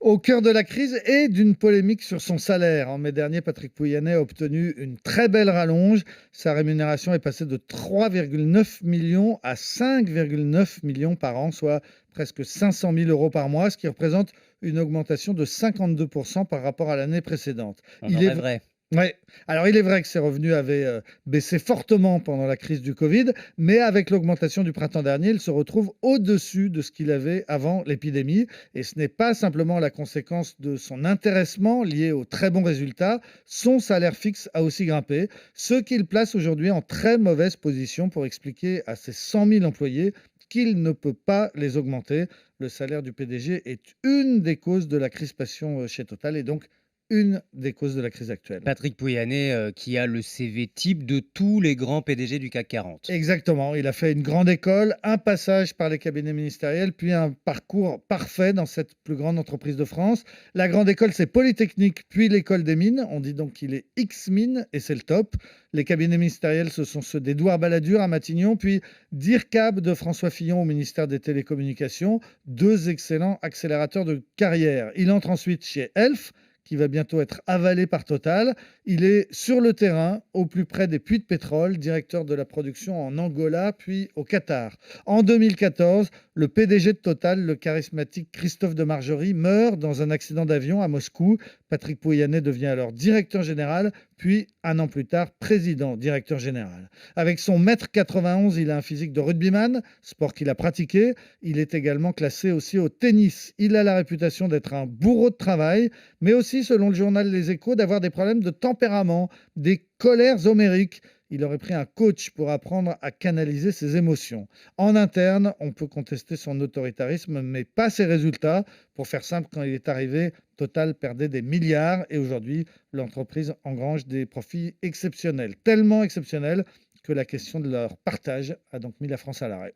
Au cœur de la crise et d'une polémique sur son salaire. En mai dernier, Patrick Pouyanné a obtenu une très belle rallonge. Sa rémunération est passée de 3,9 millions à 5,9 millions par an, soit presque 500 000 euros par mois, ce qui représente une augmentation de 52% par rapport à l'année précédente. On en Il est rêverait. Ouais. Alors, il est vrai que ses revenus avaient baissé fortement pendant la crise du Covid, mais avec l'augmentation du printemps dernier, il se retrouve au-dessus de ce qu'il avait avant l'épidémie. Et ce n'est pas simplement la conséquence de son intéressement lié aux très bons résultats. Son salaire fixe a aussi grimpé, ce qui le place aujourd'hui en très mauvaise position pour expliquer à ses 100 000 employés qu'il ne peut pas les augmenter. Le salaire du PDG est une des causes de la crispation chez Total et donc une des causes de la crise actuelle. Patrick Pouyanné, qui a le CV type de tous les grands PDG du CAC 40. Exactement, il a fait une grande école, un passage par les cabinets ministériels, puis un parcours parfait dans cette plus grande entreprise de France. La grande école, c'est Polytechnique, puis l'école des mines. On dit donc qu'il est X-Mine et c'est le top. Les cabinets ministériels, ce sont ceux d'Édouard Balladur à Matignon, puis d'IRCAB de François Fillon au ministère des Télécommunications. Deux excellents accélérateurs de carrière. Il entre ensuite chez Elf, qui va bientôt être avalé par Total. Il est sur le terrain, au plus près des puits de pétrole, directeur de la production en Angola, puis au Qatar. En 2014, le PDG de Total, le charismatique Christophe de Margerie, meurt dans un accident d'avion à Moscou. Patrick Pouyanné devient alors directeur général, puis un an plus tard, président directeur général. Avec son mètre 91, il a un physique de rugbyman, sport qu'il a pratiqué. Il est également classé aussi au tennis. Il a la réputation d'être un bourreau de travail, mais aussi, selon le journal Les Échos, d'avoir des problèmes de tempérament, des colères homériques. Il aurait pris un coach pour apprendre à canaliser ses émotions. En interne, on peut contester son autoritarisme, mais pas ses résultats. Pour faire simple, quand il est arrivé, Total perdait des milliards et aujourd'hui, l'entreprise engrange des profits exceptionnels, tellement exceptionnels que la question de leur partage a donc mis la France à l'arrêt.